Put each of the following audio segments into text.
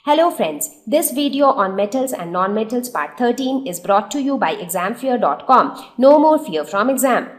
Hello friends, this video on metals and non-metals part 13 is brought to you by examfear.com. No more fear from exam.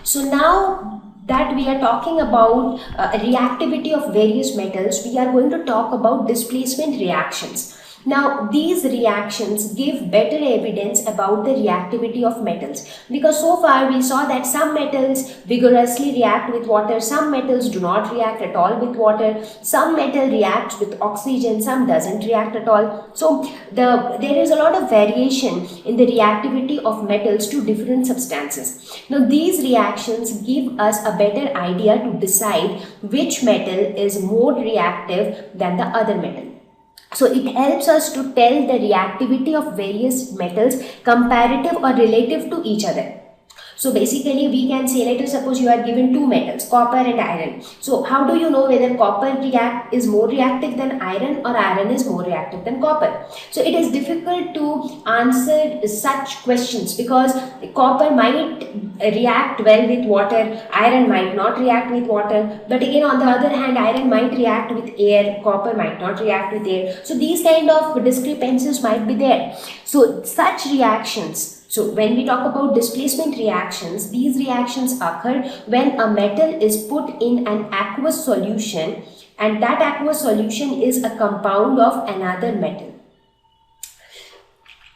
So now that we are talking about reactivity of various metals, we are going to talk about displacement reactions. Now, these reactions give better evidence about the reactivity of metals, because so far we saw that some metals vigorously react with water, some metals do not react at all with water, some metal reacts with oxygen, some doesn't react at all. So there is a lot of variation in the reactivity of metals to different substances. Now, these reactions give us a better idea to decide which metal is more reactive than the other metal. So it helps us to tell the reactivity of various metals comparative or relative to each other. So basically we can say, let us suppose you are given two metals, copper and iron. So how do you know whether copper is more reactive than iron or iron is more reactive than copper? So it is difficult to answer such questions because copper might react well with water, iron might not react with water, but again on the other hand iron might react with air, copper might not react with air. So these kind of discrepancies might be there. So such reactions, so when we talk about displacement reactions, these reactions occur when a metal is put in an aqueous solution and that aqueous solution is a compound of another metal.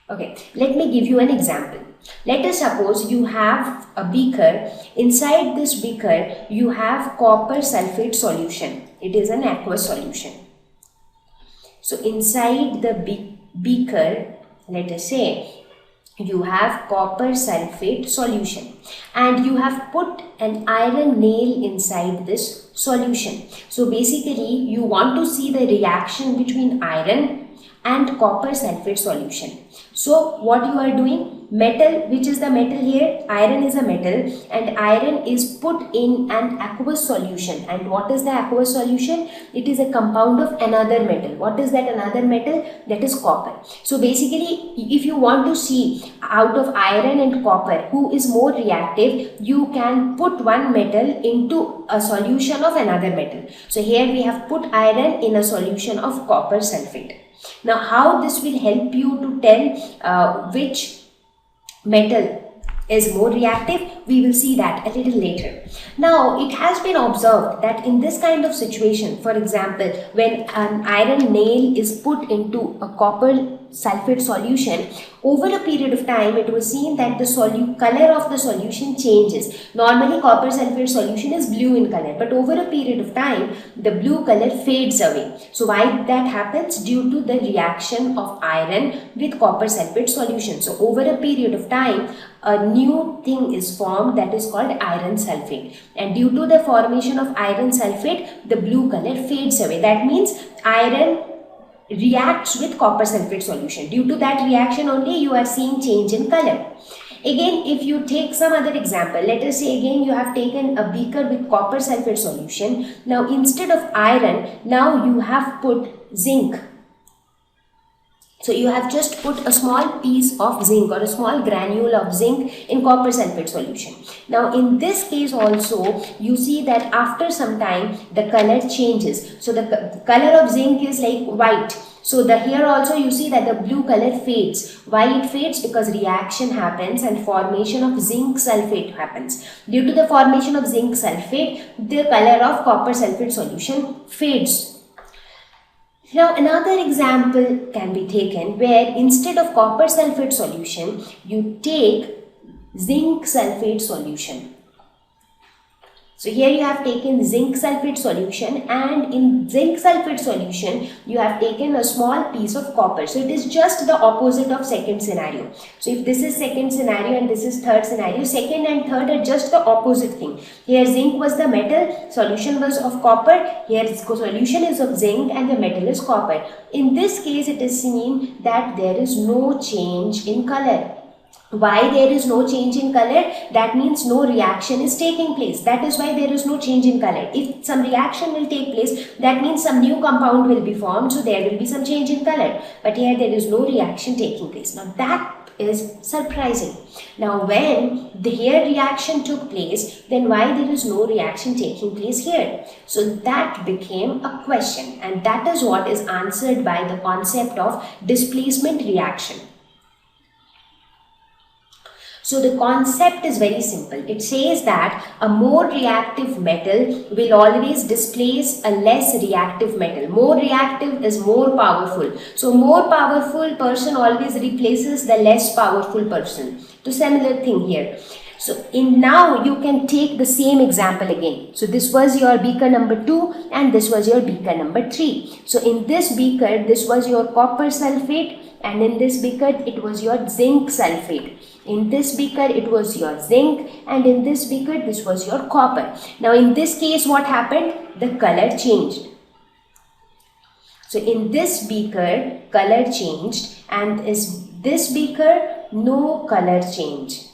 Okay, let me give you an example. Let us suppose you have a beaker. Inside this beaker, you have copper sulfate solution. It is an aqueous solution. So inside the beaker, let us say, you have copper sulfate solution and you have put an iron nail inside this solution. So basically you want to see the reaction between iron and copper sulfate solution. So what you are doing, metal, which is the metal here, iron is a metal and iron is put in an aqueous solution. And what is the aqueous solution? It is a compound of another metal. What is that another metal? That is copper. So basically if you want to see out of iron and copper who is more reactive, you can put one metal into a solution of another metal. So here we have put iron in a solution of copper sulfate. Now how this will help you to tell which metal is more reactive, we will see that a little later. Now it has been observed that in this kind of situation, for example, when an iron nail is put into a copper sulfate solution, over a period of time it was seen that the color of the solution changes. Normally copper sulfate solution is blue in color, but over a period of time the blue color fades away. So why that happens? Due to the reaction of iron with copper sulfate solution. So over a period of time a new thing is formed that is called iron sulfate, and due to the formation of iron sulfate the blue color fades away. That means iron reacts with copper sulfate solution. Due to that reaction only you are seeing change in color. Again, if you take some other example, let us say again you have taken a beaker with copper sulfate solution. Now instead of iron, now you have put zinc. So you have just put a small piece of zinc or a small granule of zinc in copper sulfate solution. Now in this case also you see that after some time the color changes. So the color of zinc is like white. So here also you see that the blue color fades. Why it fades? Because reaction happens and formation of zinc sulfate happens. Due to the formation of zinc sulfate, the color of copper sulfate solution fades. Now another example can be taken where instead of copper sulfate solution, you take zinc sulfate solution. So here you have taken zinc sulfate solution and in zinc sulfate solution you have taken a small piece of copper. So it is just the opposite of second scenario. So if this is second scenario and this is third scenario, second and third are just the opposite thing. Here zinc was the metal, solution was of copper, here solution is of zinc and the metal is copper. In this case it is seen that there is no change in color. Why there is no change in color? That means no reaction is taking place. That is why there is no change in color. If some reaction will take place, that means some new compound will be formed, so there will be some change in color. But here there is no reaction taking place. Now that is surprising. Now when the here reaction took place, then why there is no reaction taking place here? So that became a question, and that is what is answered by the concept of displacement reaction. So the concept is very simple. It says that a more reactive metal will always displace a less reactive metal. More reactive is more powerful. So more powerful person always replaces the less powerful person. So similar thing here. So now you can take the same example again. So this was your beaker number 2 and this was your beaker number 3. So in this beaker, this was your copper sulfate, and in this beaker it was your zinc sulfate. In this beaker it was your zinc, and in this beaker this was your copper. Now in this case what happened? The color changed. So in this beaker color changed, and is this beaker no color change.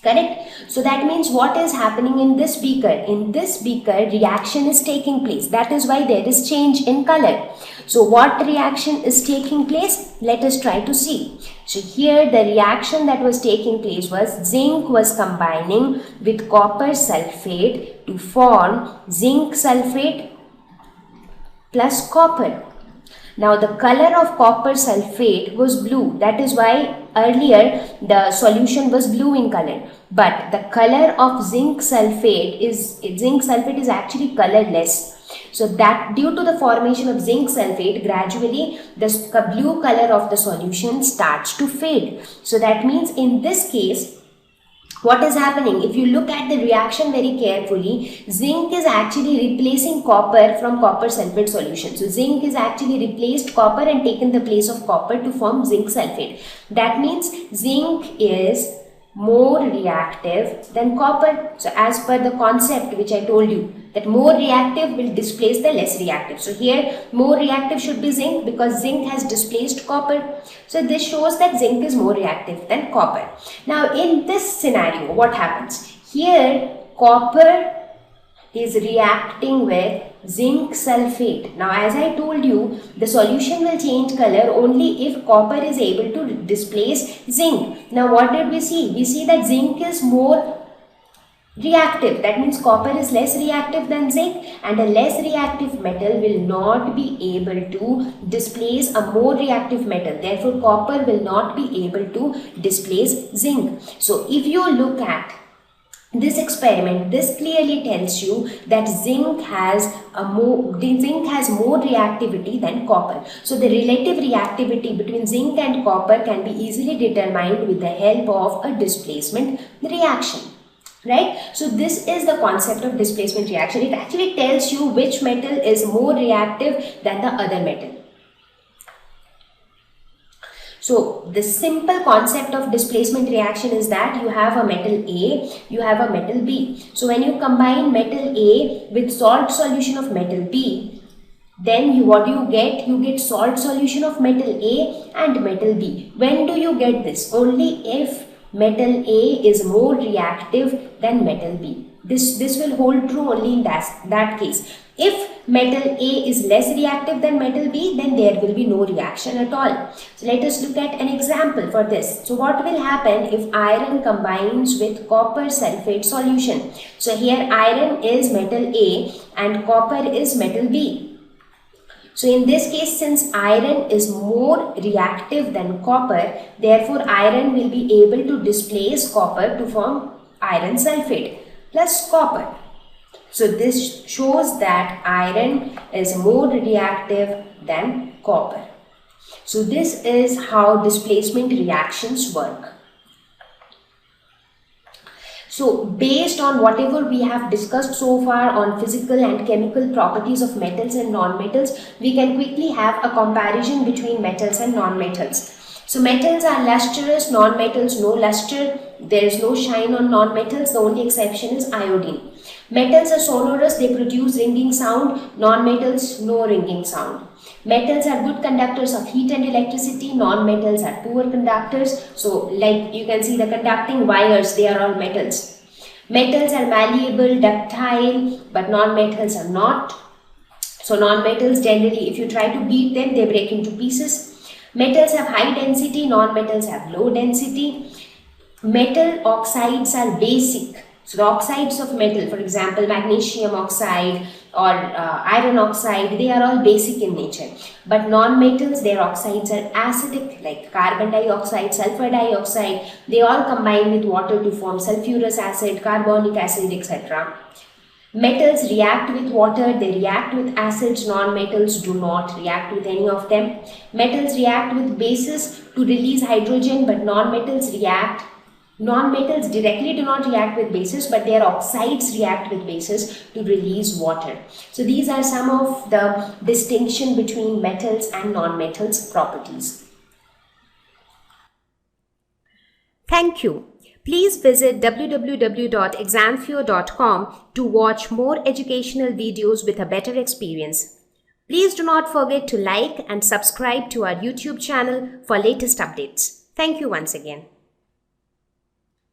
Correct? So that means what is happening in this beaker? In this beaker reaction is taking place. That is why there is change in color. So what reaction is taking place? Let us try to see. So here the reaction that was taking place was zinc was combining with copper sulfate to form zinc sulfate plus copper. Now the color of copper sulfate was blue. That is why earlier the solution was blue in color. But the color of zinc sulfate is actually colorless. So that due to the formation of zinc sulfate, gradually the blue color of the solution starts to fade. So that means in this case, what is happening? If you look at the reaction very carefully, zinc is actually replacing copper from copper sulfate solution. So zinc is actually replaced copper and taken the place of copper to form zinc sulfate. That means zinc is more reactive than copper. So as per the concept which I told you, that more reactive will displace the less reactive. So here more reactive should be zinc because zinc has displaced copper. So this shows that zinc is more reactive than copper. Now in this scenario, what happens? Here copper is reacting with zinc sulfate. Now as I told you, the solution will change color only if copper is able to displace zinc. Now what did we see? We see that zinc is more reactive. That means copper is less reactive than zinc, and a less reactive metal will not be able to displace a more reactive metal. Therefore copper will not be able to displace zinc. So if you look at this experiment, this clearly tells you that zinc has more reactivity than copper. So the relative reactivity between zinc and copper can be easily determined with the help of a displacement reaction. Right? So this is the concept of displacement reaction. It actually tells you which metal is more reactive than the other metal. So the simple concept of displacement reaction is that you have a metal A, you have a metal B. So when you combine metal A with salt solution of metal B, then what do you get? You get salt solution of metal A and metal B. When do you get this? Only if metal A is more reactive than metal B. This will hold true only in that case. If metal A is less reactive than metal B, then there will be no reaction at all. So let us look at an example for this. So what will happen if iron combines with copper sulfate solution? So here iron is metal A and copper is metal B. So in this case, since iron is more reactive than copper, therefore iron will be able to displace copper to form iron sulfate plus copper. So this shows that iron is more reactive than copper. So this is how displacement reactions work. So based on whatever we have discussed so far on physical and chemical properties of metals and non-metals, we can quickly have a comparison between metals and non-metals. So metals are lustrous, non-metals no luster. There is no shine on non-metals. The only exception is iodine. Metals are sonorous, they produce ringing sound. Non-metals, no ringing sound. Metals are good conductors of heat and electricity. Non-metals are poor conductors. So like you can see the conducting wires, they are all metals. Metals are malleable, ductile, but non-metals are not. So non-metals generally, if you try to beat them, they break into pieces. Metals have high density, non-metals have low density. Metal oxides are basic. So the oxides of metal, for example, magnesium oxide or iron oxide, they are all basic in nature. But non-metals, their oxides are acidic, like carbon dioxide, sulfur dioxide. They all combine with water to form sulfurous acid, carbonic acid, etc. Metals react with water, they react with acids. Non-metals do not react with any of them. Metals react with bases to release hydrogen, but non-metals directly do not react with bases, but their oxides react with bases to release water. So these are some of the distinction between metals and non-metals properties. Thank you. Please visit www.examfear.com to watch more educational videos with a better experience. Please do not forget to like and subscribe to our YouTube channel for latest updates. Thank you once again.